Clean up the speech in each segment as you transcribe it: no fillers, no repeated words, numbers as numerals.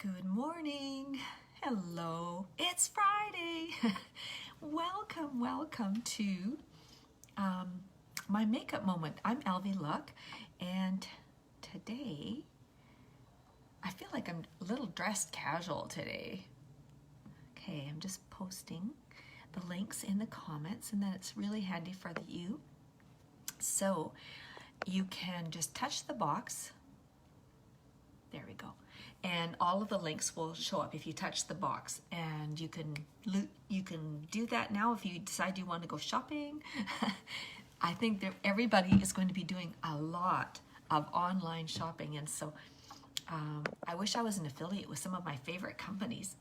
Good morning. Hello. It's Friday. Welcome to my makeup moment. I'm Elvie Luck, and today I feel like I'm a little dressed casual today. Okay, I'm just posting the links in the comments, and then it's really handy for you. So you can just touch the box. There we go. And all of the links will show up if you touch the box, and you can do that now if you decide you want to go shopping. I think that everybody is going to be doing a lot of online shopping, and so I wish I was an affiliate with some of my favorite companies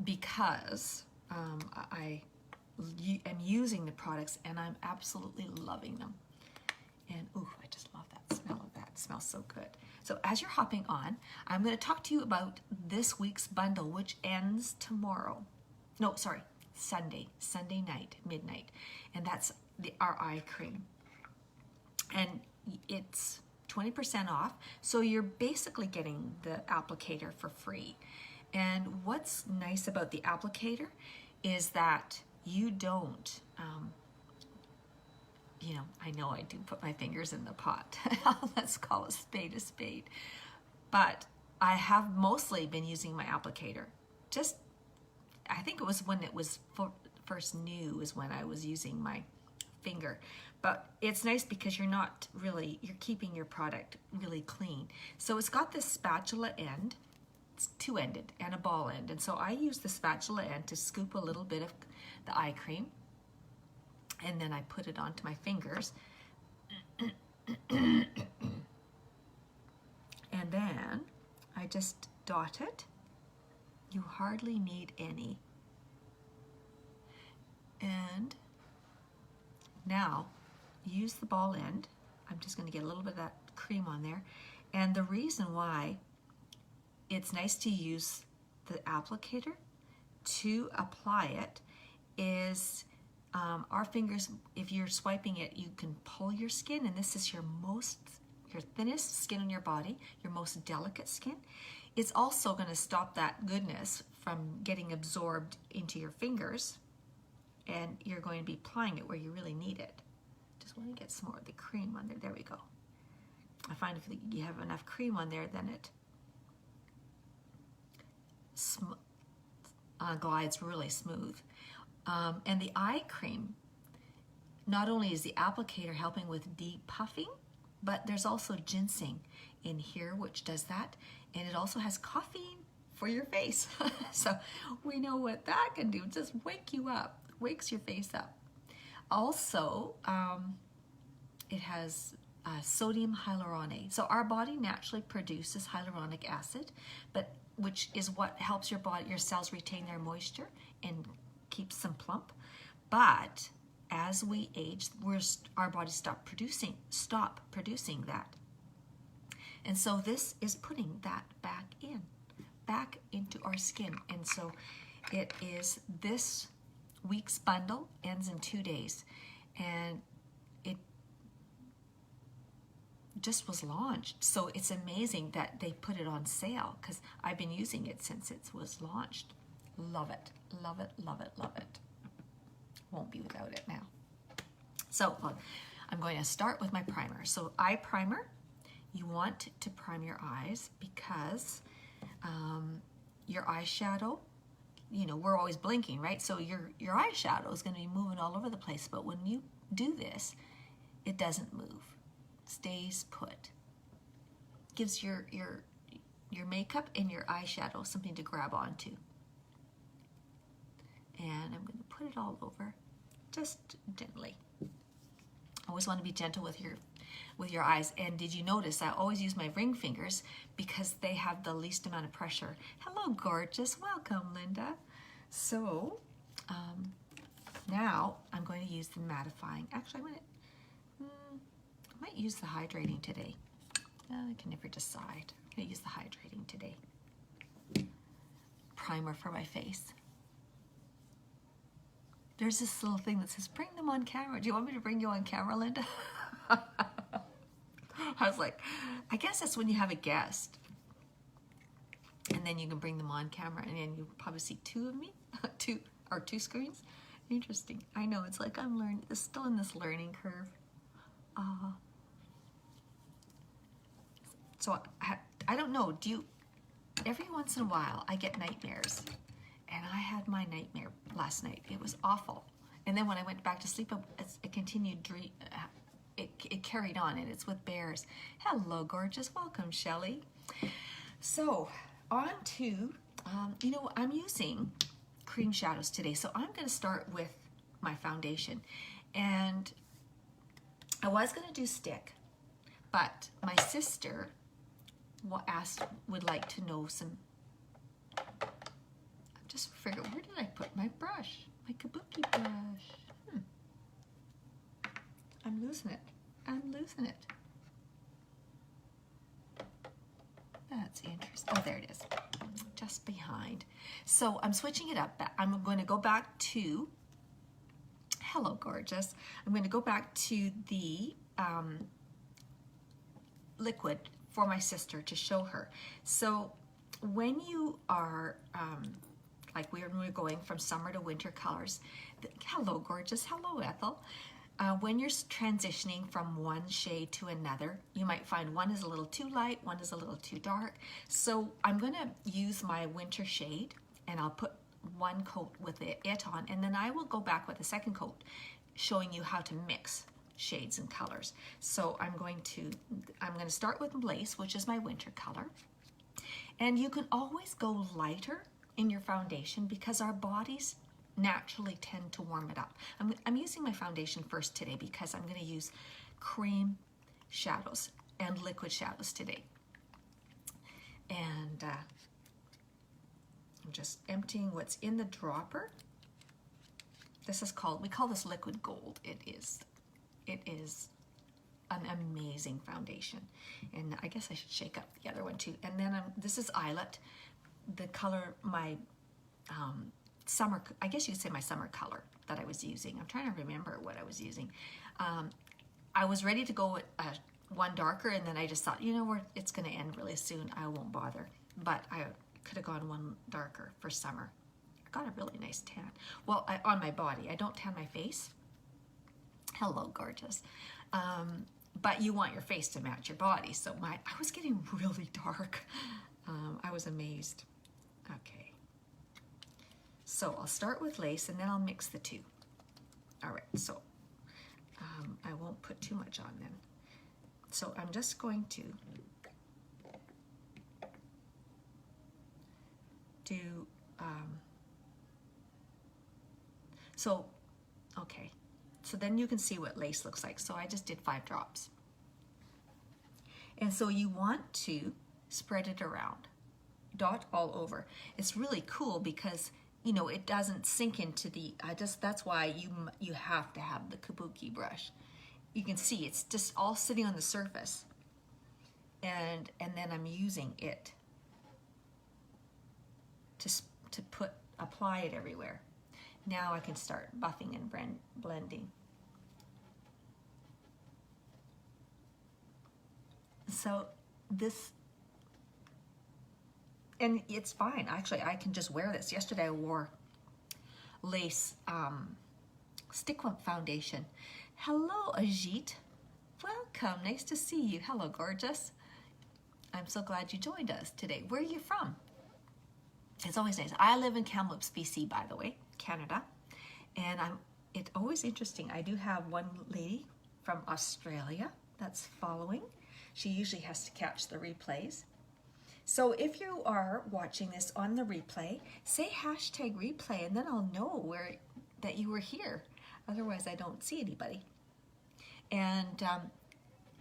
because I am using the products and I'm absolutely loving them. And ooh, I just love that smell of that. It smells so good. So as you're hopping on, I'm going to talk to you about this week's bundle, which ends tomorrow. No, sorry, Sunday night, midnight. And that's our eye cream. And it's 20% off. So you're basically getting the applicator for free. And what's nice about the applicator is that you don't, I know I do put my fingers in the pot. Let's call a spade. But I have mostly been using my applicator. I think it was when it was first new is when I was using my finger. But it's nice because you're keeping your product really clean. So it's got this spatula end. It's two-ended and a ball end. And so I use the spatula end to scoop a little bit of the eye cream. And then I put it onto my fingers. And then I just dot it. You hardly need any. And now use the ball end. I'm just going to get a little bit of that cream on there. And the reason why it's nice to use the applicator to apply it is our fingers, if you're swiping it, you can pull your skin, and this is your thinnest skin on your body, your most delicate skin. It's also going to stop that goodness from getting absorbed into your fingers, and you're going to be applying it where you really need it. Just want to get some more of the cream on there. There we go. I find if you have enough cream on there, then it glides really smooth. And the eye cream, not only is the applicator helping with deep puffing, but there's also ginseng in here, which does that. And it also has caffeine for your face. So we know what that can do. Just wake you up, wakes your face up. Also, it has sodium hyaluronate. So our body naturally produces hyaluronic acid, which is what helps your cells retain their moisture and keeps them plump. But as we age, our bodies stop producing that. And so this is putting that back into our skin. And so it is this week's bundle, ends in 2 days. And it just was launched. So it's amazing that they put it on sale because I've been using it since it was launched. Love it. Won't be without it now. So I'm going to start with my primer. So eye primer, you want to prime your eyes because your eyeshadow, we're always blinking, right? So your eyeshadow is going to be moving all over the place. But when you do this, it doesn't move. Stays put. Gives your makeup and your eyeshadow something to grab onto. And I'm going to put it all over, just gently. Always want to be gentle with your eyes. And did you notice I always use my ring fingers because they have the least amount of pressure. Hello, gorgeous. Welcome, Linda. So now I'm going to use the mattifying. Actually, I might use the hydrating today. I can never decide. I'm going to use the hydrating today. Primer for my face. There's this little thing that says, bring them on camera. Do you want me to bring you on camera, Linda? I was like, I guess that's when you have a guest. And then you can bring them on camera, and then you probably see two of me, two screens. Interesting. I know, it's like I'm learning, still in this learning curve. So I don't know, every once in a while I get nightmares, and I had my nightmare last night. It was awful. And then when I went back to sleep, it continued, it carried on, and it's with bears. Hello, gorgeous. Welcome, Shelley. So on to, I'm using cream shadows today. So I'm going to start with my foundation. And I was going to do stick, but my sister would like to know some. I just figured, where did I put my brush? My kabuki brush. I'm losing it. That's interesting. Oh, there it is. Just behind. So I'm switching it up. I'm going to go back to, hello, gorgeous. I'm going to go back to the liquid for my sister to show her. So when you are, like we're going from summer to winter colors, hello, gorgeous. Hello, Ethel. When you're transitioning from one shade to another, you might find one is a little too light, one is a little too dark. So I'm going to use my winter shade, and I'll put one coat with it on, and then I will go back with a second coat showing you how to mix shades and colors. So I'm going to start with lace, which is my winter color. And you can always go lighter in your foundation because our bodies naturally tend to warm it up. I'm using my foundation first today because I'm going to use cream shadows and liquid shadows today. And I'm just emptying what's in the dropper. This is we call this liquid gold. It is an amazing foundation. And I guess I should shake up the other one too. And then this is Eyelet, the color, my summer, I guess you could say my summer color that I was using. I'm trying to remember what I was using. I was ready to go with one darker, and then I just thought, it's going to end really soon. I won't bother. But I could have gone one darker for summer. I got a really nice tan. Well, on my body. I don't tan my face. Hello, gorgeous. But you want your face to match your body. So I was getting really dark. I was amazed. Okay. So I'll start with lace, and then I'll mix the two. All right, so I won't put too much on then. So I'm just going to do, okay. So then you can see what lace looks like. So I just did 5 drops. And so you want to spread it around, dot all over. It's really cool because it doesn't sink into the, that's why you have to have the kabuki brush. You can see it's just all sitting on the surface. And then I'm using it to apply it everywhere. Now I can start buffing and blending. So and it's fine. Actually, I can just wear this. Yesterday I wore lace stick foundation. Hello, Ajit. Welcome. Nice to see you. Hello, gorgeous. I'm so glad you joined us today. Where are you from? It's always nice. I live in Kamloops, BC, by the way, Canada. And it's always interesting. I do have one lady from Australia that's following. She usually has to catch the replays. So if you are watching this on the replay, say #replay, and then I'll know that you were here. Otherwise, I don't see anybody. And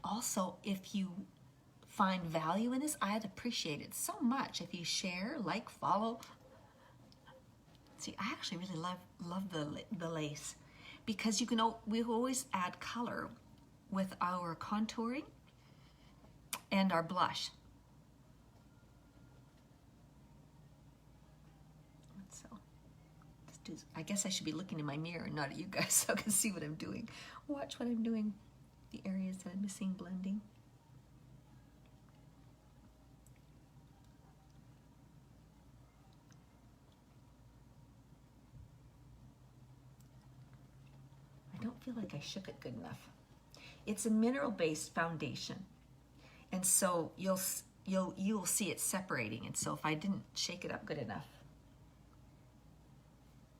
also, if you find value in this, I'd appreciate it so much if you share, like, follow. See, I actually really love the lace because we always add color with our contouring and our blush. I guess I should be looking in my mirror and not at you guys so I can see what I'm doing. Watch what I'm doing. The areas that I'm missing blending. feel like I shook it good enough. It's a mineral-based foundation, and so you'll see it separating. And so if I didn't shake it up good enough,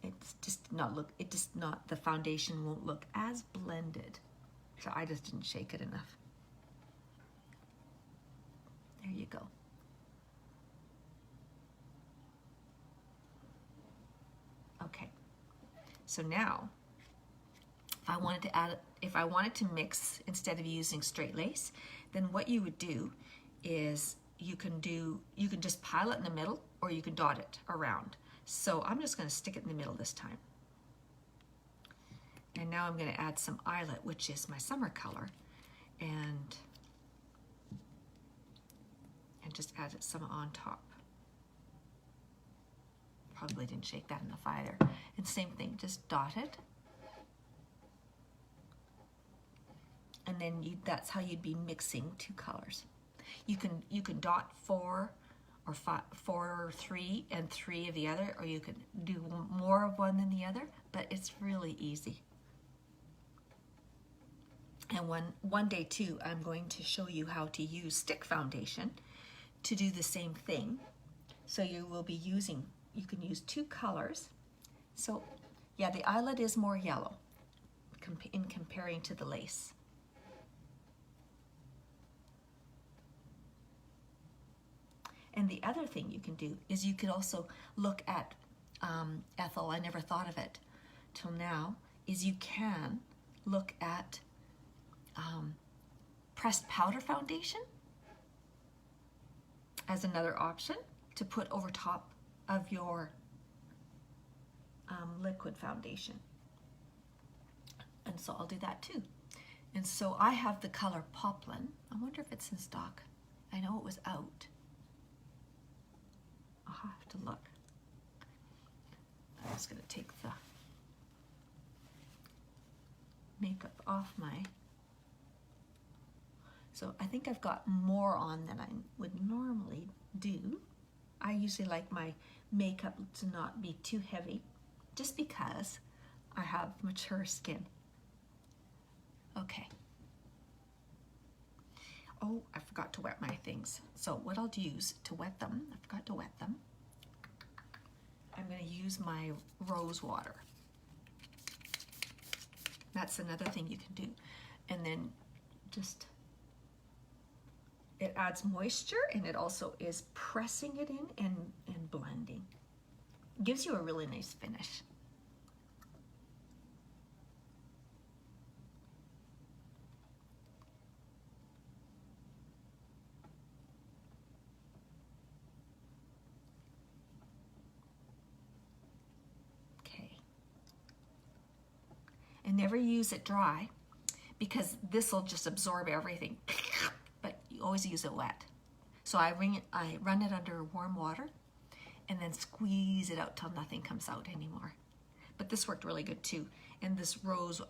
the foundation won't look as blended. So I just didn't shake it enough. There you go. Okay, so now if I wanted to mix instead of using straight lace, then what you would do is you can just pile it in the middle, or you can dot it around. So I'm just going to stick it in the middle this time. And now I'm going to add some eyelet, which is my summer color, and just add some on top. Probably didn't shake that enough either. And same thing, just dot it. And then that's how you'd be mixing two colors. You can dot 4 or 5, 4 or 3 and 3 of the other, or you could do more of one than the other, but it's really easy. And one day too, I'm going to show you how to use stick foundation to do the same thing. So you can use 2 colors. So yeah, the eyelet is more yellow in comparing to the lace. And the other thing you can do is you can also look at, Ethel, I never thought of it till now, is you can look at pressed powder foundation as another option to put over top of your liquid foundation. And so I'll do that too. And so I have the color Poplin. I wonder if it's in stock. I know it was out. I'll have to look. I'm just going to take the makeup off my... So I think I've got more on than I would normally do. I usually like my makeup to not be too heavy, just because I have mature skin. Okay. Oh, I forgot to wet my things. So what I'll use to wet them, I forgot to wet them, I'm going to use my rose water. That's another thing you can do. And then just, it adds moisture, and it also is pressing it in and blending. Gives you a really nice finish. And never use it dry, because this will just absorb everything. But you always use it wet. So I run it under warm water and then squeeze it out till nothing comes out anymore. But this worked really good too. And this rose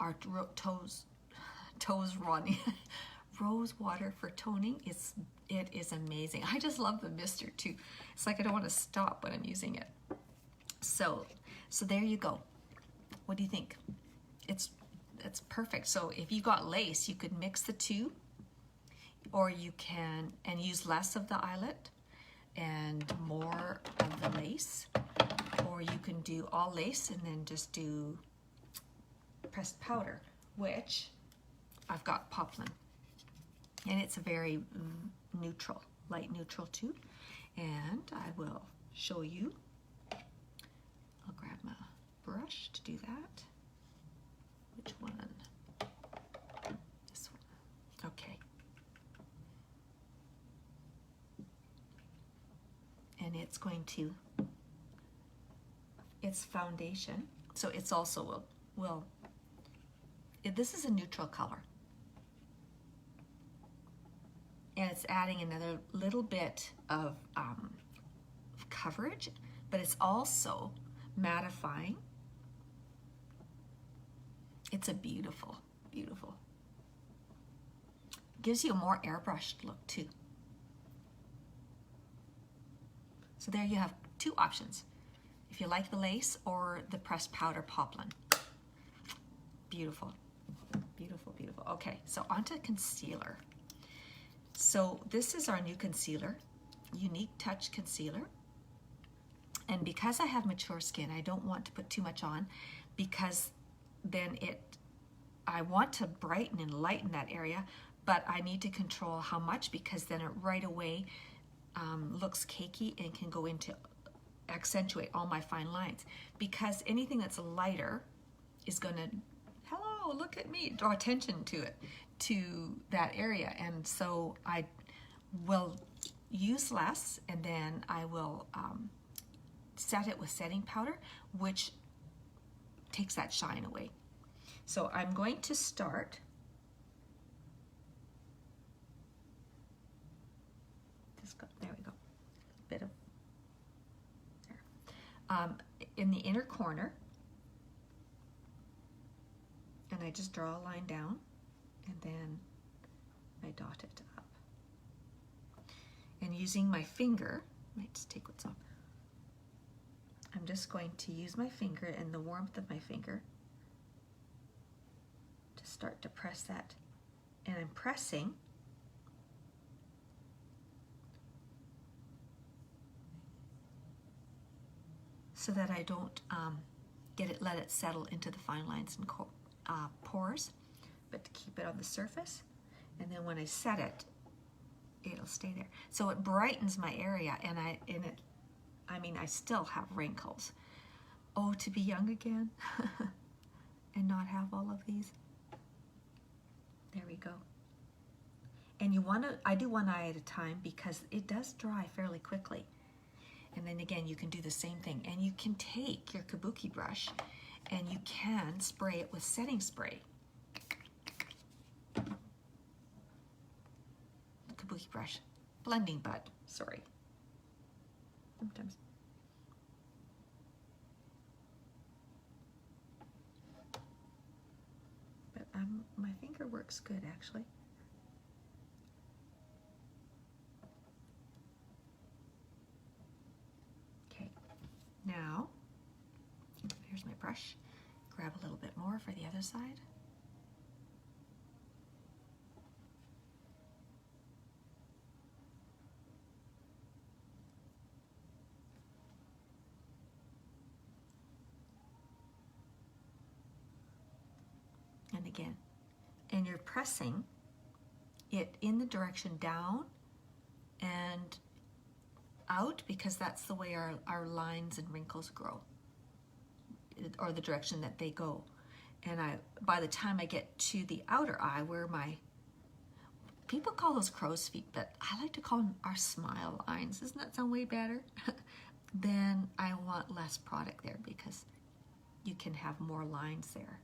water for toning, it is amazing. I just love the mister too. It's like I don't want to stop when I'm using it. So there you go. What do you think? It's perfect. So if you got lace, you could mix the two, or you can use less of the eyelet and more of the lace, or you can do all lace and then just do pressed powder, which I've got Poplin, and it's a very neutral, light neutral too. And I will show you. I'll grab my brush to do that. Which one? This one. Okay. And it's going to, it's foundation, so it's also this is a neutral color. And it's adding another little bit of coverage, but it's also mattifying. It's a beautiful, beautiful. Gives you a more airbrushed look too. So there you have 2 options. If you like the lace or the pressed powder Poplin. Beautiful. beautiful. Okay, so onto concealer. So this is our new concealer, Unique Touch Concealer. And because I have mature skin, I don't want to put too much on, because then I want to brighten and lighten that area, but I need to control how much, because then it right away looks cakey and can go into accentuate all my fine lines. Because anything that's lighter is going to, hello, look at me, draw attention to it, to that area. And so I will use less, and then I will set it with setting powder, which takes that shine away. So I'm going to start there we go, bit of there, in the inner corner, and I just draw a line down, and then I dot it up. And using my finger, I might just take what's off. I'm just going to use my finger and the warmth of my finger to start to press that. And I'm pressing so that I don't let it settle into the fine lines and pores, but to keep it on the surface. And then when I set it, it'll stay there. So it brightens my area, and I mean, I still have wrinkles. Oh, to be young again and not have all of these. There we go. And you want to, I do one eye at a time because it does dry fairly quickly. And then again, you can do the same thing. And you can take your kabuki brush and you can spray it with setting spray. Kabuki brush, blending bud, sorry. Sometimes. But my finger works good, actually. Okay, now, here's my brush. Grab a little bit more for the other side. And again, and you're pressing it in the direction down and out, because that's the way our lines and wrinkles grow, or the direction that they go. And by the time I get to the outer eye, where people call those crow's feet, but I like to call them our smile lines. Doesn't that sound way better? Then I want less product there, because you can have more lines there.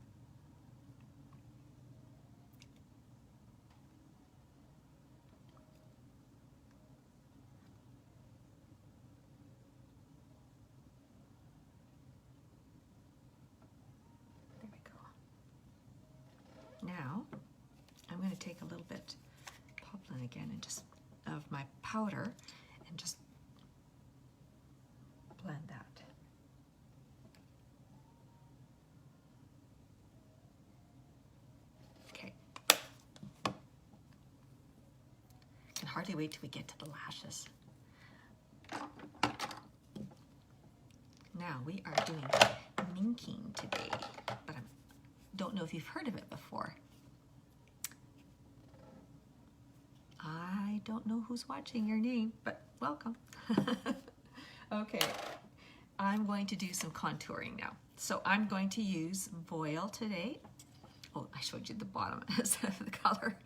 Now, I'm going to take a little bit poplin again and just of my powder and just blend that. Okay. Can hardly wait till we get to the lashes. Now we are doing minking today, but I don't know if you've heard of it before. I don't know who's watching your name, but welcome. Okay, I'm going to do some contouring now. So I'm going to use Voile today. Oh, I showed you the bottom instead of the color.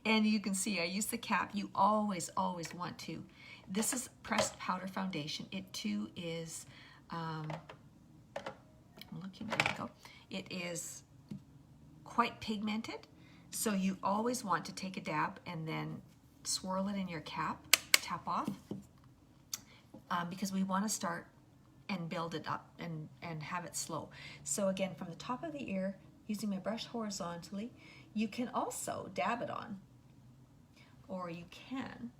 And you can see I use the cap. You always, always want to. This is pressed powder foundation. It too is, I'm looking, there you go. It is quite pigmented. So you always want to take a dab and then swirl it in your cap, tap off, because we want to start and build it up and have it slow. So again, from the top of the ear, using my brush horizontally, you can also dab it on, or you can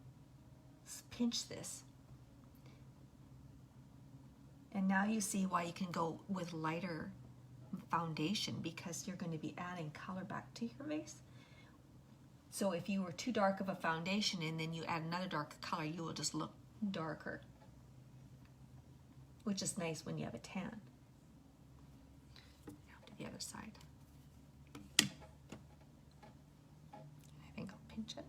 pinch this. And now you see why you can go with lighter foundation, because you're going to be adding color back to your face. So if you were too dark of a foundation and then you add another darker color, you will just look darker, which is nice when you have a tan. Now to the other side. I think I'll pinch it.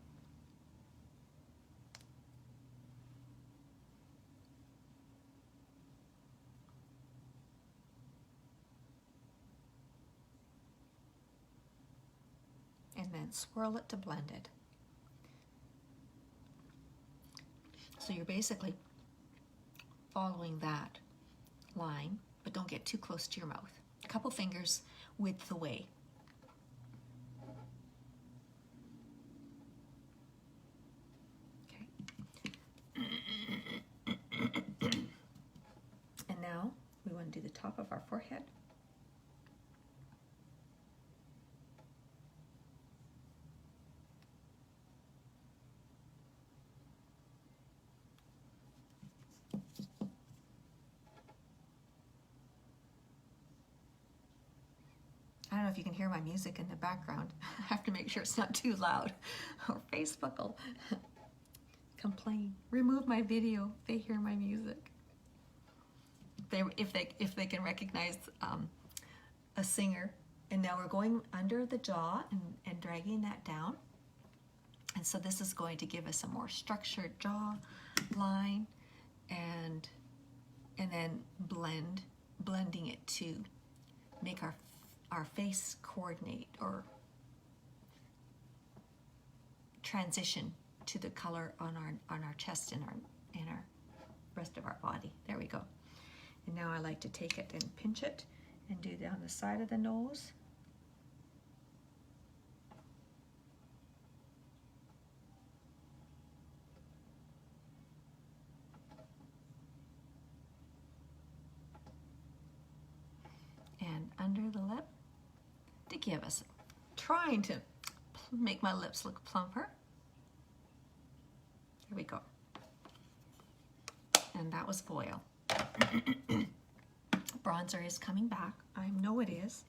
And then swirl it to blend it. So you're basically following that line, but don't get too close to your mouth. A couple fingers width away. Okay. And now we want to do the top of our forehead. I don't know if you can hear my music in the background. I have to make sure it's not too loud or Facebook will complain. Remove my video if they hear my music. If they can recognize a singer. And now we're going under the jaw and dragging that down. And so this is going to give us a more structured jaw line and then blending it to make our face coordinate or transition to the color on our chest and our rest of our body. There we go. And now I like to take it and pinch it and do down the side of the nose. And under the lip to give us, trying to make my lips look plumper. There we go. And that was foil. Bronzer is coming back. I know it is.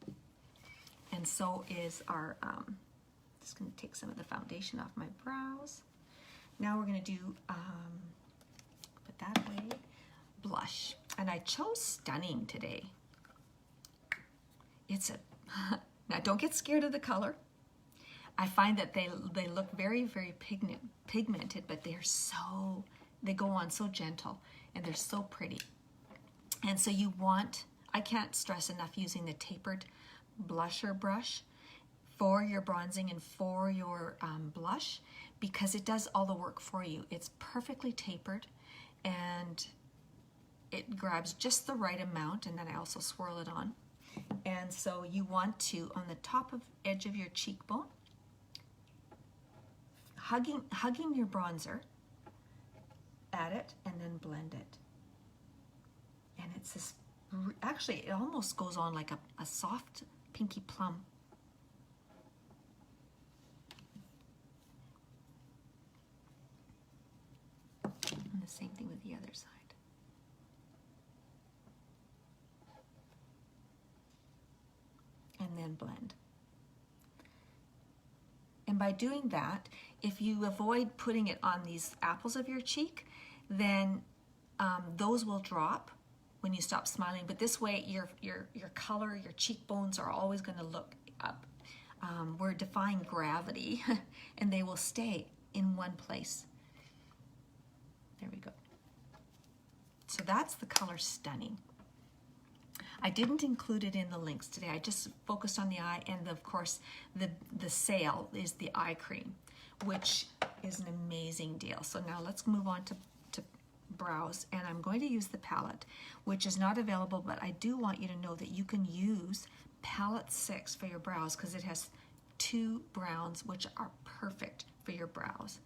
And so is our, just gonna take some of the foundation off my brows. Now we're gonna do, put that away, blush. And I chose Stunning today. Now don't get scared of the color. I find that they look very, very pigmented, but they go on so gentle and they're so pretty. And so you want, I can't stress enough using the tapered blusher brush for your bronzing and for your blush, because it does all the work for you. It's perfectly tapered and it grabs just the right amount, and then I also swirl it on. And so you want to, on the top of edge of your cheekbone, hugging your bronzer, add it, and then blend it. And it's this, actually it almost goes on like a soft pinky plum. And the same thing with the other side. And then blend. And by doing that, if you avoid putting it on these apples of your cheek, then those will drop when you stop smiling. But this way, your color, your cheekbones are always going to look up. We're defying gravity, and they will stay in one place. There we go. So that's the color Stunning. I didn't include it in the links today. I just focused on the eye, and of course the sale is the eye cream, which is an amazing deal. So now let's move on to brows, and I'm going to use the palette, which is not available, but I do want you to know that you can use palette 6 for your brows, because it has 2 browns which are perfect for your brows,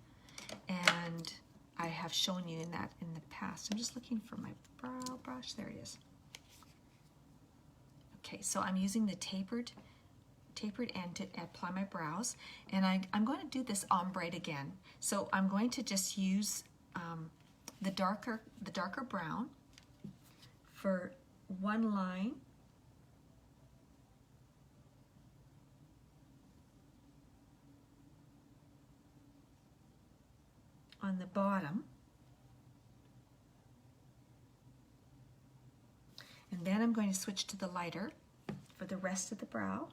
and I have shown you that in the past. I'm just looking for my brow brush. There it is. Okay, so I'm using the tapered end to apply my brows, and I'm going to do this ombre again. So I'm going to just use the darker brown for one line, on the bottom. And then I'm going to switch to the lighter for the rest of the brow.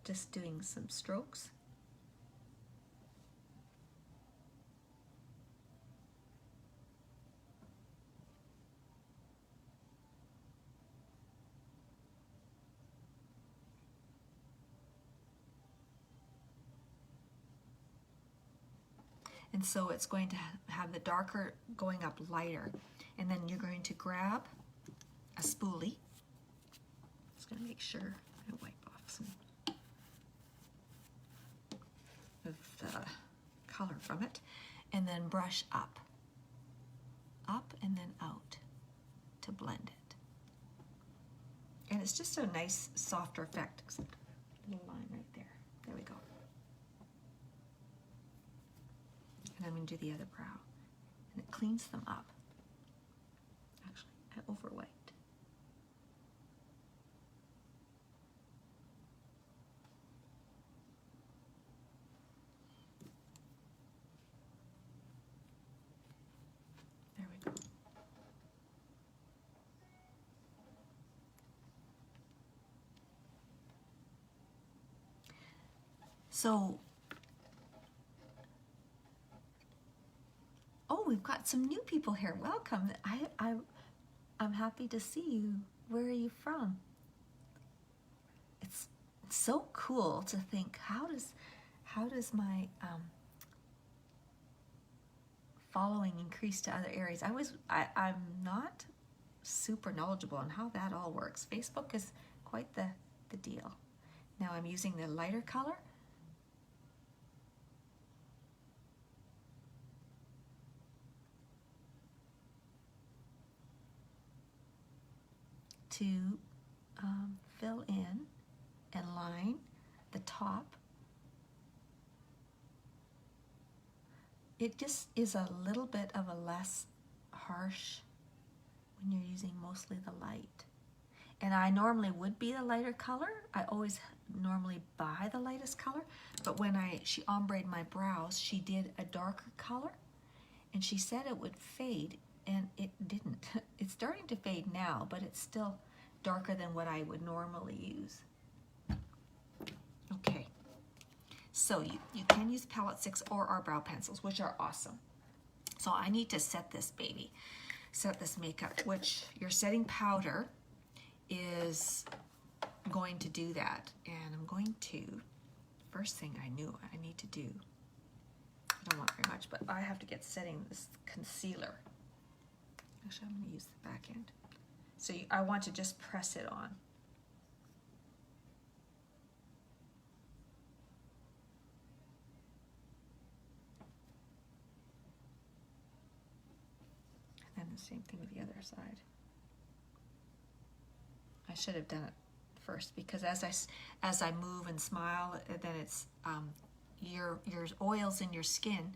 Just doing some strokes. And so it's going to have the darker going up lighter. And then you're going to grab a spoolie. Just going to make sure I wipe off some of the color from it. And then brush up. Up and then out to blend it. And it's just a nice, softer effect, except a little line right there. There we go. And I'm going to do the other brow. And it cleans them up. Actually, I overwiped. There we go. So, oh, we've got some new people here. Welcome. I'm happy to see you. Where are you from? It's so cool to think, how does my following increase to other areas? I'm not super knowledgeable on how that all works. Facebook is quite the deal. Now I'm using the lighter color. To fill in and line the top. It just is a little bit of a less harsh when you're using mostly the light. And I normally would be the lighter color. I always normally buy the lightest color, but when she ombre'd my brows, she did a darker color, and she said it would fade, and it didn't. It's starting to fade now, but it's still darker than what I would normally use. Okay, so you can use palette sticks or our brow pencils, which are awesome. So I need to set this makeup, which your setting powder is going to do that. And I'm going to, first thing I need to do, I don't want very much, but I have to get setting this concealer. Actually, I'm going to use the back end. So I want to just press it on. And then the same thing with the other side. I should have done it first, because as I move and smile, then it's your oils in your skin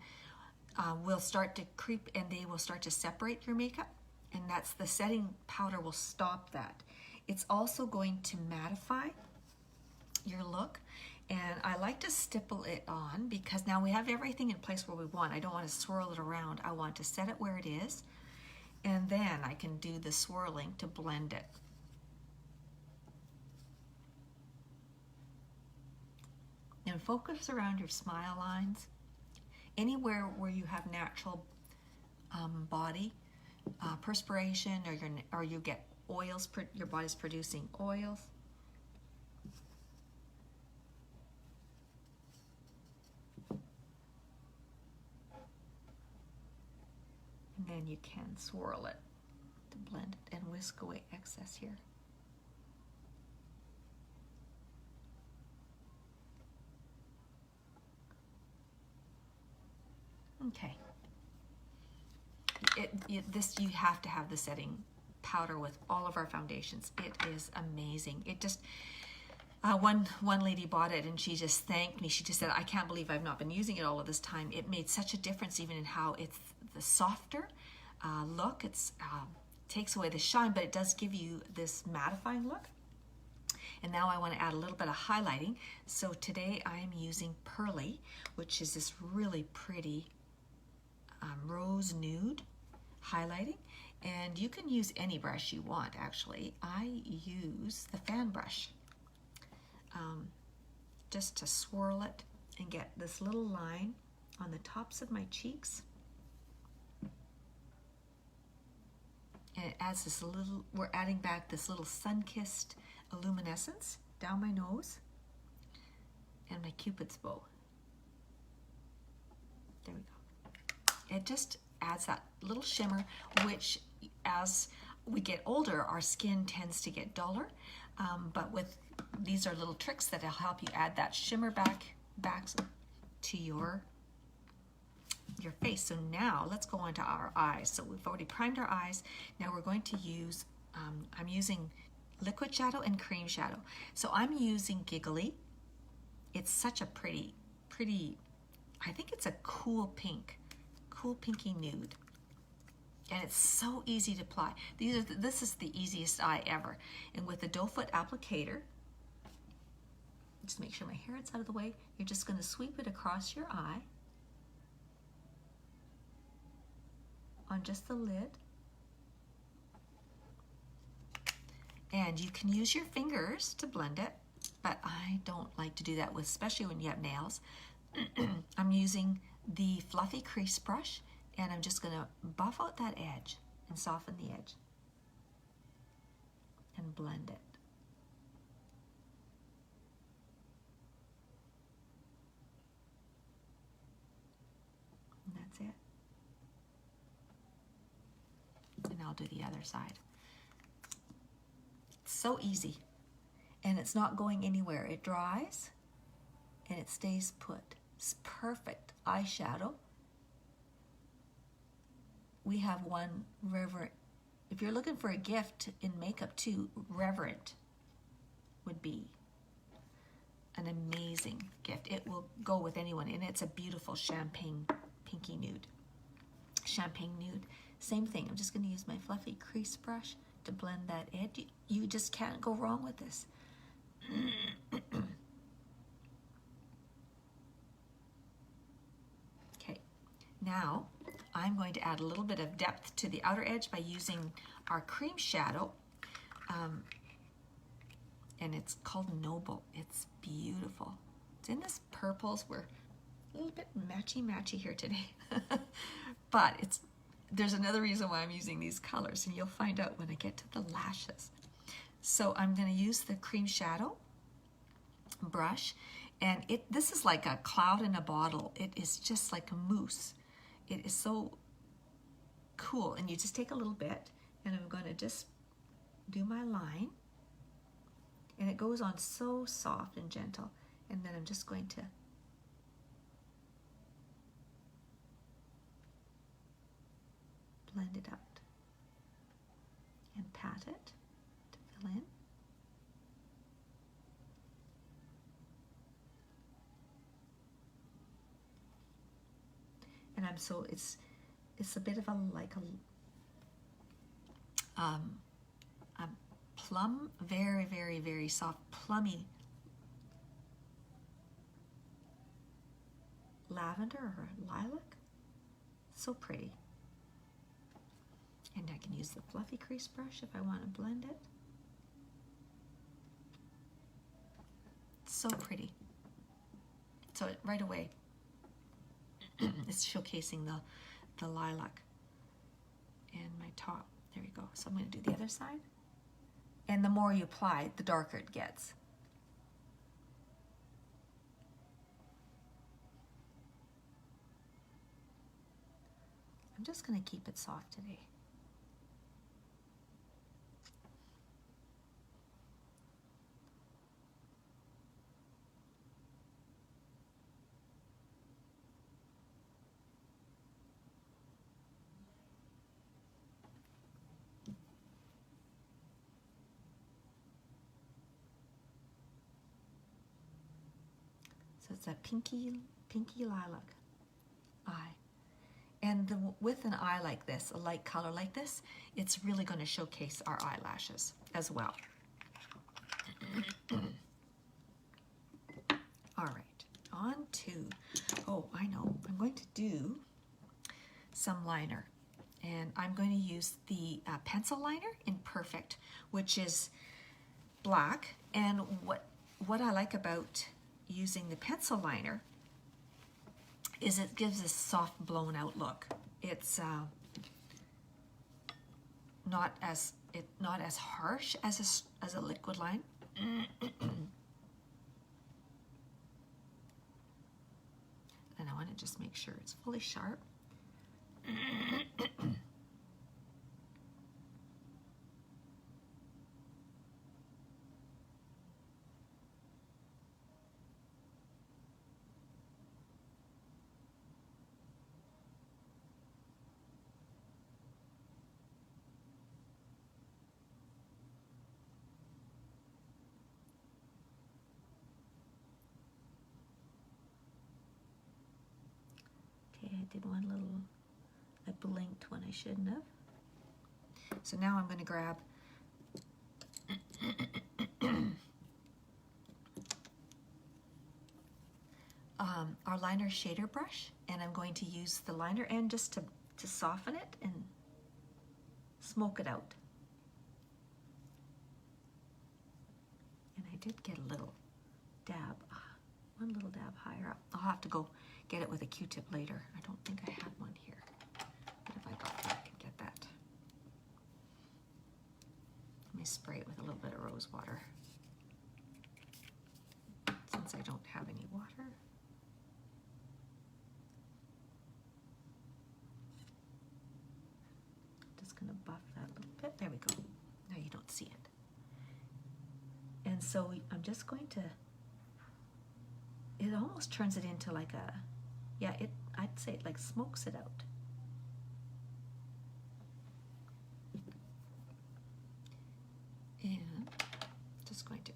will start to creep, and they will start to separate your makeup. And that's the setting powder will stop that. It's also going to mattify your look. And I like to stipple it on, because now we have everything in place where we want. I don't want to swirl it around. I want to set it where it is. And then I can do the swirling to blend it. And focus around your smile lines. Anywhere where you have natural body perspiration, or you get oils, your body's producing oils. And then you can swirl it to blend it and whisk away excess here. Okay. This, you have to have the setting powder with all of our foundations. It is amazing. It just, one lady bought it and she just thanked me. She just said, I can't believe I've not been using it all of this time. It made such a difference even in how it's the softer look. It's takes away the shine, but it does give you this mattifying look. And now I want to add a little bit of highlighting. So today I am using Pearly, which is this really pretty rose nude highlighting. And you can use any brush you want, actually. I use the fan brush just to swirl it and get this little line on the tops of my cheeks. And it adds this little, we're adding back this little sun-kissed luminescence down my nose and my Cupid's bow. There we go. It just adds that little shimmer, which as we get older, our skin tends to get duller. But with these are little tricks that'll help you add that shimmer back to your face. So now let's go on to our eyes. So we've already primed our eyes. Now we're going to use, I'm using liquid shadow and cream shadow. So I'm using Giggly. It's such a pretty, I think it's a cool pink, cool pinky nude. And it's so easy to apply. This is the easiest eye ever. And with the doe foot applicator, just make sure my hair is out of the way. You're just going to sweep it across your eye on just the lid. And you can use your fingers to blend it, but I don't like to do that, especially when you have nails. I'm using the fluffy crease brush, and I'm just going to buff out that edge and soften the edge and blend it. And that's it. And I'll do the other side. It's so easy, and it's not going anywhere. It dries and it stays put. It's perfect eyeshadow. We have one Reverent. If you're looking for a gift in makeup too, Reverent would be an amazing gift. It will go with anyone, and it's a beautiful champagne pinky nude. Champagne nude. Same thing. I'm just going to use my fluffy crease brush to blend that edge. You just can't go wrong with this. Okay, now I'm going to add a little bit of depth to the outer edge by using our cream shadow. And it's called Noble. It's beautiful. It's in this purples. We're a little bit matchy-matchy here today. But there's another reason why I'm using these colors, and you'll find out when I get to the lashes. So I'm going to use the cream shadow brush, and this is like a cloud in a bottle. It is just like a mousse. It is so cool, and you just take a little bit, and I'm going to just do my line, and it goes on so soft and gentle, and then I'm just going to blend it out and pat it to fill in. And it's a bit of a plum, very, very, very soft, plummy lavender or lilac. So pretty. And I can use the fluffy crease brush if I want to blend it. So pretty. So right away, it's showcasing the lilac and my top. There we go. So I'm going to do the other side. And the more you apply, the darker it gets. I'm just going to keep it soft today. So it's a pinky lilac eye. And with an eye like this, a light color like this, it's really going to showcase our eyelashes as well. All right, on to, oh, I know, I'm going to do some liner. And I'm going to use the pencil liner in Perfect, which is black. And what I like about using the pencil liner is it gives a soft blown out look. It's not as harsh as a liquid line. And I want to just make sure it's fully sharp. Okay, I did one little, I blinked when I shouldn't have. So now I'm going to grab our liner shader brush, and I'm going to use the liner end just to soften it and smoke it out. And I did get a little dab, one little dab higher up. I'll have to go get it with a Q-tip later. I don't think I had one here, but if I got that, I could get that. Let me spray it with a little bit of rose water, since I don't have any water. Just gonna buff that a little bit. There we go. Now you don't see it. And so I'm just going to, it almost turns it into like a, yeah, I'd say it like smokes it out. And just going to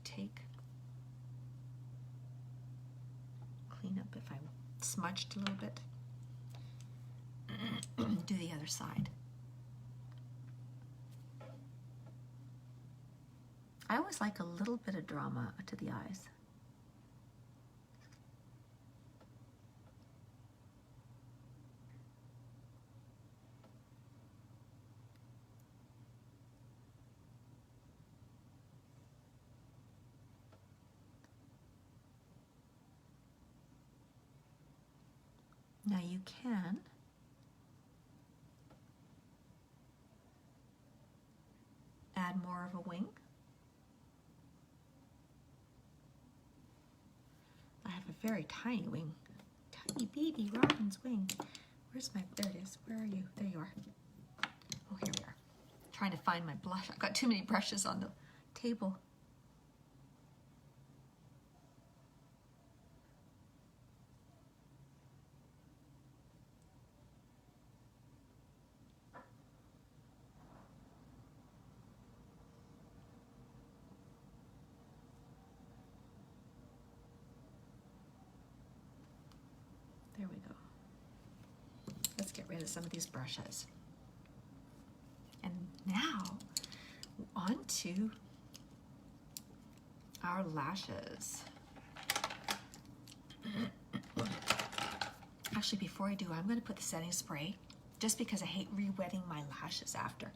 clean up if I smudged a little bit. Do the other side. I always like a little bit of drama to the eyes. Now you can add more of a wing. I have a very tiny wing, tiny baby robin's wing. Where's my, there it is, where are you? There you are. Oh, here we are. Trying to find my blush. I've got too many brushes on the table. There we go. Let's get rid of some of these brushes. And now, on to our lashes. Actually, before I do, I'm going to put the setting spray, just because I hate re-wetting my lashes after.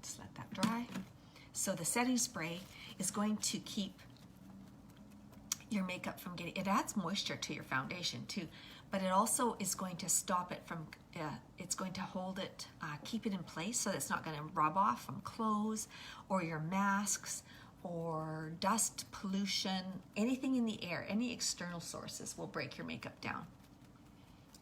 Just let that dry. So the setting spray is going to keep your makeup from getting, it adds moisture to your foundation too, but it also is going to stop it from, it's going to hold it, keep it in place so that it's not going to rub off from clothes or your masks or dust, pollution, anything in the air, any external sources will break your makeup down.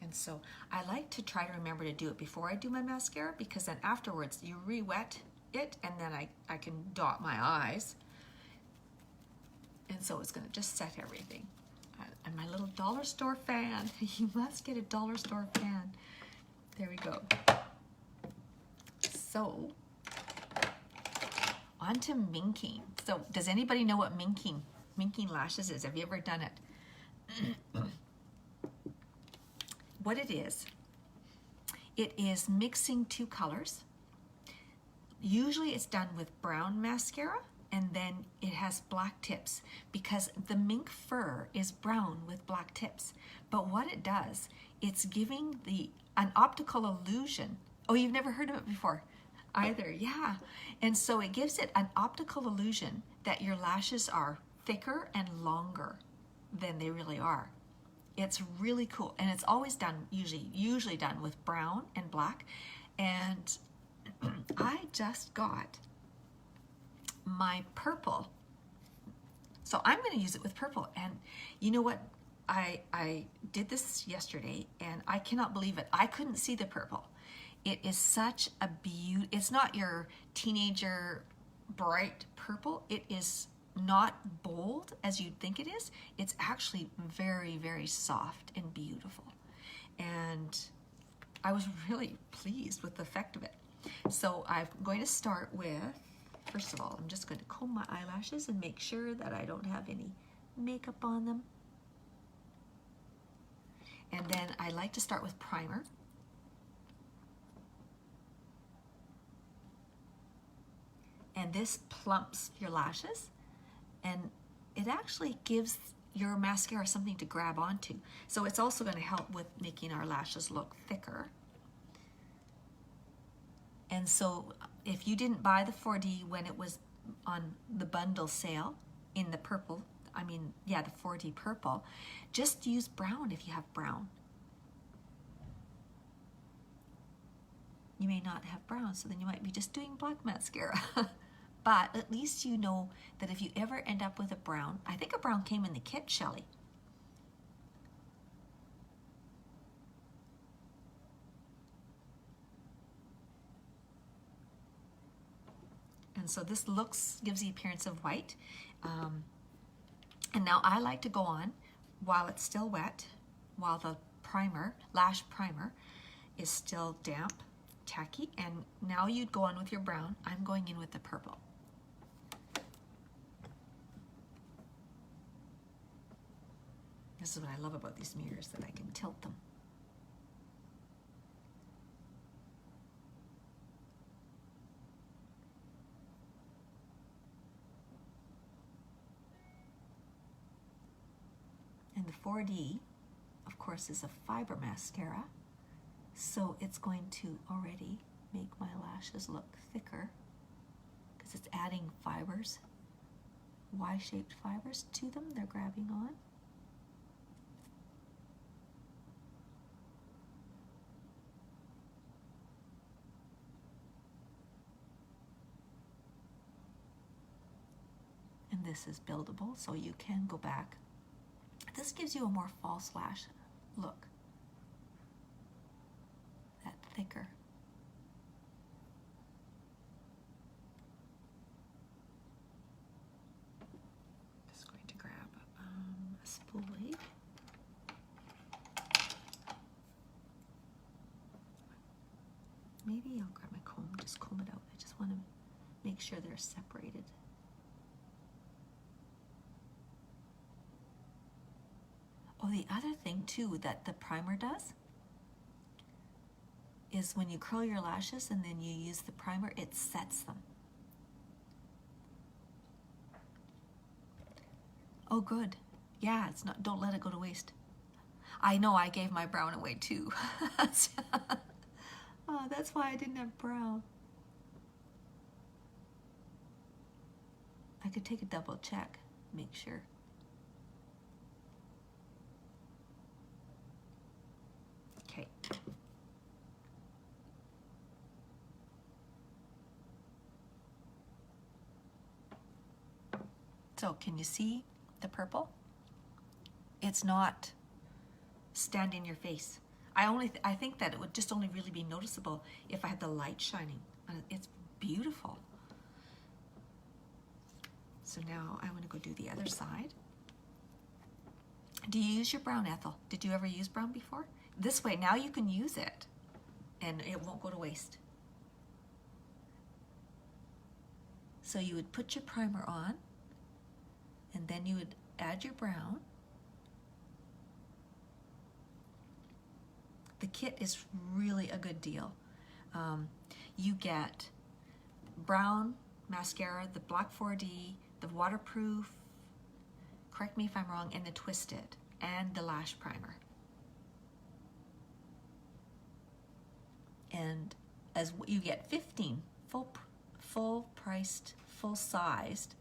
And so I like to try to remember to do it before I do my mascara, because then afterwards you re-wet it and then I can dot my eyes. And so it's going to just set everything. And my little dollar store fan. You must get a dollar store fan. There we go. So, on to minking. So, does anybody know what minking lashes is? Have you ever done it? What it is mixing two colors, usually it's done with brown mascara, and then it has black tips because the mink fur is brown with black tips. But what it does, it's giving an optical illusion. Oh, you've never heard of it before either? Yeah. And so it gives it an optical illusion that your lashes are thicker and longer than they really are. It's really cool, and it's always done, usually done with brown and black. And I just got my purple, so I'm going to use it with purple. And you know what, I did this yesterday and I cannot believe it. I couldn't see the purple. It is such a beauty. It's not your teenager bright purple. It is not bold as you'd think it is. It's actually very, very soft and beautiful. And I was really pleased with the effect of it. So I'm going to start with, first of all, I'm just going to comb my eyelashes and make sure that I don't have any makeup on them. And then I like to start with primer. And this plumps your lashes, and it actually gives your mascara something to grab onto. So it's also going to help with making our lashes look thicker. And so if you didn't buy the 4D when it was on the bundle sale in the purple, the 4D purple, just use brown if you have brown. You may not have brown, so then you might be just doing black mascara. But at least you know that if you ever end up with a brown, I think a brown came in the kit, Shelley. And so this gives the appearance of white. And now I like to go on while it's still wet, while the lash primer is still damp, tacky. And now you'd go on with your brown. I'm going in with the purple. This is what I love about these mirrors, that I can tilt them. And the 4D, of course, is a fiber mascara, so it's going to already make my lashes look thicker because it's adding fibers, Y-shaped fibers to them. They're grabbing on. And this is buildable, so you can go back. This gives you a more false lash look. That thicker. Just going to grab a spoolie. Maybe I'll grab my comb, just comb it out. I just want to make sure they're separated. Oh, the other thing too that the primer does is when you curl your lashes and then you use the primer, it sets them. Oh, good. Yeah, it's not. Don't let it go to waste. I know I gave my brown away too. Oh, that's why I didn't have brown. I could take a double check, make sure. Okay. So can you see the purple? It's not stand in your face. I think that it would just only really be noticeable if I had the light shining. It's beautiful. So now I'm going to go do the other side. Do you use your brown, Ethel? Did you ever use brown before? This way, now you can use it and it won't go to waste. So you would put your primer on and then you would add your brown. The kit is really a good deal. You get brown mascara, the black 4D, the waterproof, correct me if I'm wrong, and the twisted, and the lash primer. And as you get 15 full priced, full sized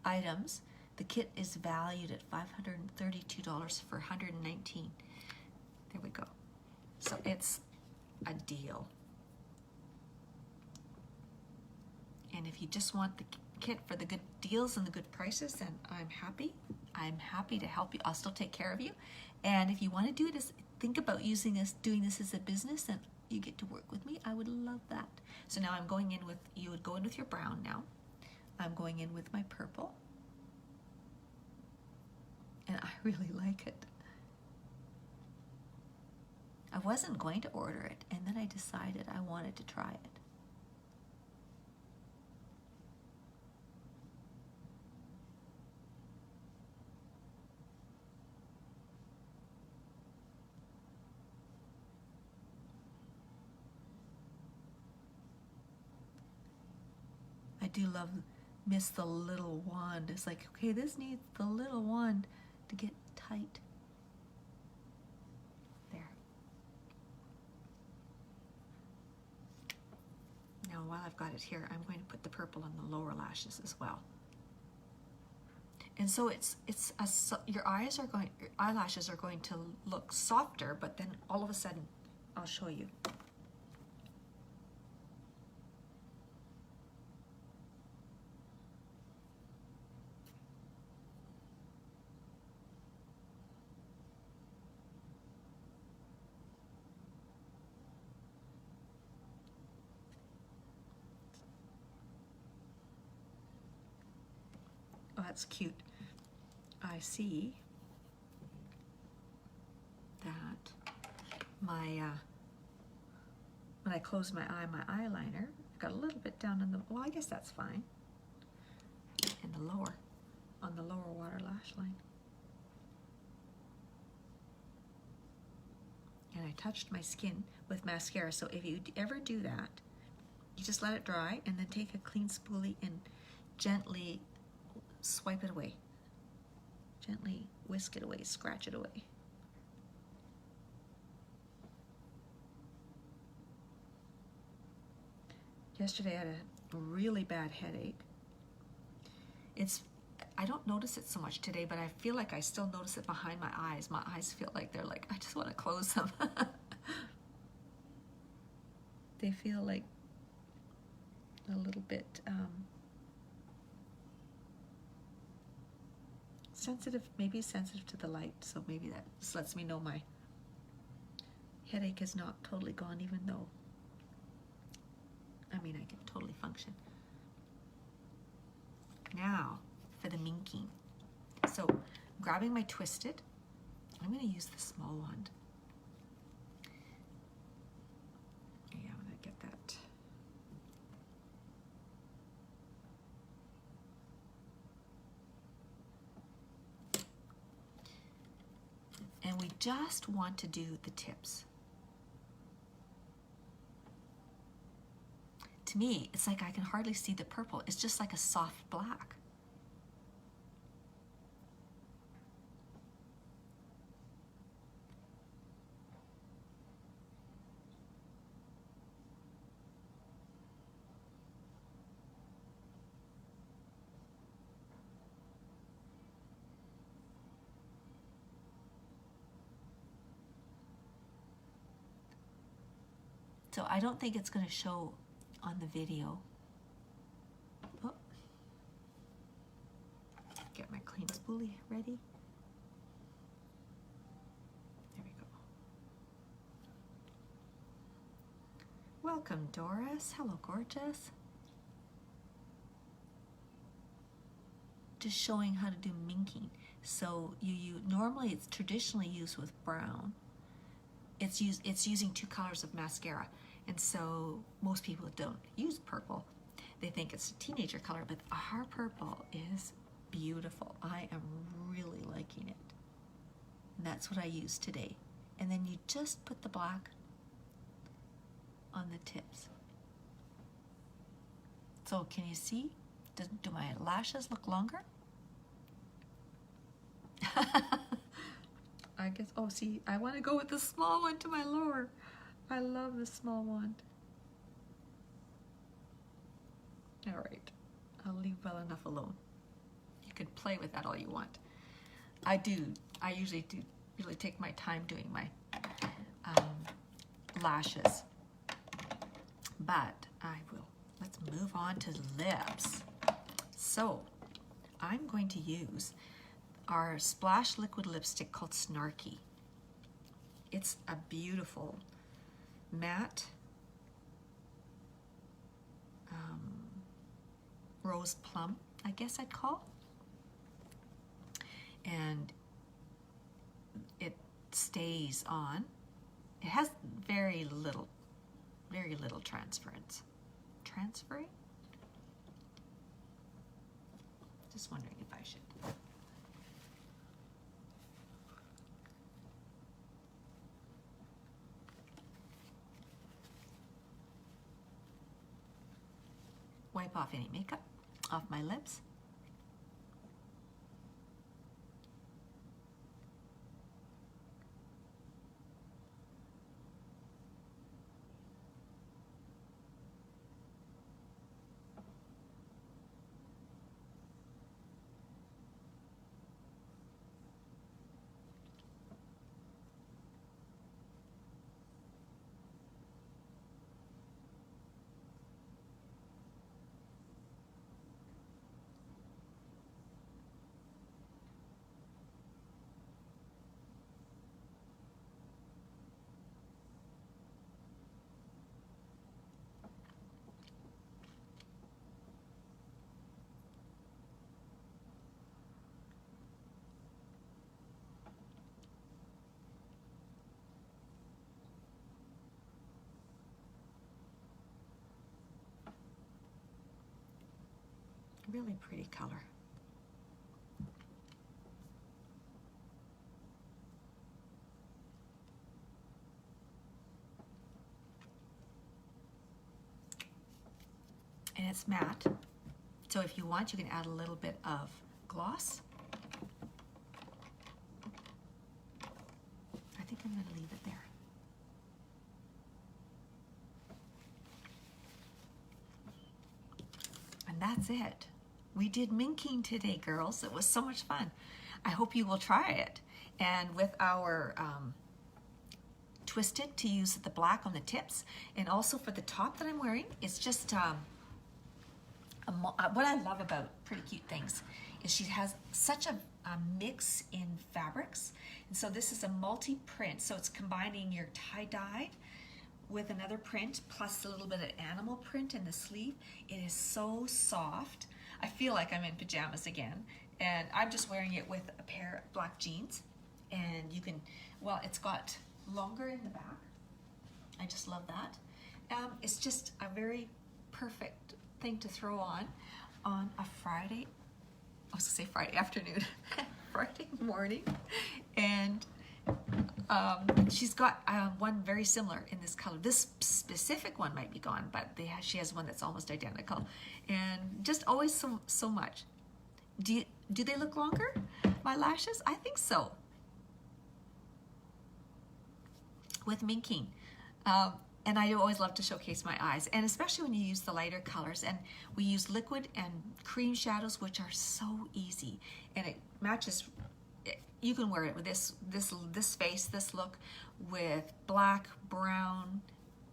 items, the kit is valued at $532 for $119. There we go. So it's a deal. And if you just want the kit for the good deals and the good prices, then I'm happy. I'm happy to help you. I'll still take care of you. And if you want to do this, think about doing this as a business, and you get to work with me. I would love that. So now I'm going in with, you would go in with your brown now. I'm going in with my purple. And I really like it. I wasn't going to order it, and then I decided I wanted to try it. I do miss the little wand. It's like, okay, this needs the little wand to get tight. There. Now while I've got it here, I'm going to put the purple on the lower lashes as well. And so your eyelashes are going to look softer, but then all of a sudden, I'll show you. Oh, that's cute. I see that when I close my eye, my eyeliner got a little bit down in the, well, I guess that's fine. In the lower, on the lower water lash line. And I touched my skin with mascara, so if you ever do that, you just let it dry and then take a clean spoolie and gently swipe it away. Gently whisk it away, scratch it away. Yesterday I had a really bad headache. I don't notice it so much today, but I feel like I still notice it behind my eyes. My eyes feel like they're like, I just want to close them. They feel like a little bit sensitive, maybe sensitive to the light, so maybe that just lets me know my headache is not totally gone, even though, I mean, I can totally function. Now, for the minking. So, grabbing my twisted, I'm going to use the small wand. Yeah, I'm going to get that. And we just want to do the tips. To me, it's like I can hardly see the purple. It's just like a soft black. So I don't think it's going to show on the video. Oh. Get my clean spoolie ready. There we go. Welcome, Doris. Hello, gorgeous. Just showing how to do minking. So normally it's traditionally used with brown. It's using 2 colors of mascara. And so most people don't use purple. They think it's a teenager color, but our purple is beautiful. I am really liking it. And that's what I use today. And then you just put the black on the tips. So can you see? Do my lashes look longer? I guess, oh, see, I want to go with the small one to my lower. I love the small one. All right, I'll leave well enough alone. You can play with that all you want. I usually do really take my time doing my lashes, but I will. Let's move on to lips. So I'm going to use our Splash liquid lipstick called Snarky. It's a beautiful matte rose plum, I guess I'd call. And it stays on. It has very little transference. Transferring? Just wondering if I should. Wipe off any makeup off my lips. Really pretty color. And it's matte, so if you want, you can add a little bit of gloss. I think I'm going to leave it there. And that's it. We did minking today, girls. It was so much fun. I hope you will try it. And with our twisted, to use the black on the tips, and also for the top that I'm wearing, it's just what I love about Pretty Cute Things is she has such a mix in fabrics. And so this is a multi-print, so it's combining your tie-dyed with another print plus a little bit of animal print in the sleeve. It is so soft. I feel like I'm in pajamas again, and I'm just wearing it with a pair of black jeans. And you can, well, it's got longer in the back. I just love that. It's just a very perfect thing to throw on a Friday, I was gonna say Friday afternoon, Friday morning. And she's got one very similar in this color. This specific one might be gone, but she has one that's almost identical. And just always so much. Do they look longer, my lashes? I think so. With minking. And I always love to showcase my eyes, and especially when you use the lighter colors. And we use liquid and cream shadows, which are so easy, and it matches. You can wear it with this face, this look, with black, brown.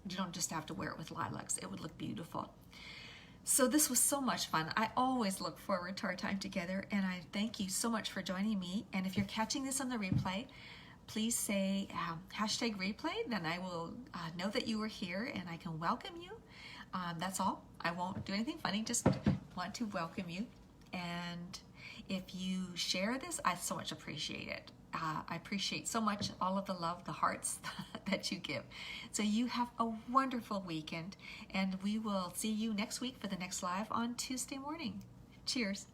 You don't just have to wear it with lilacs. It would look beautiful. So this was so much fun. I always look forward to our time together, and I thank you so much for joining me. And if you're catching this on the replay, please say hashtag replay, then I will know that you were here and I can welcome you. That's all. I won't do anything funny, just want to welcome you. And if you share this, I so much appreciate it. I appreciate so much all of the love, the hearts that you give. So you have a wonderful weekend, and we will see you next week for the next live on Tuesday morning. Cheers.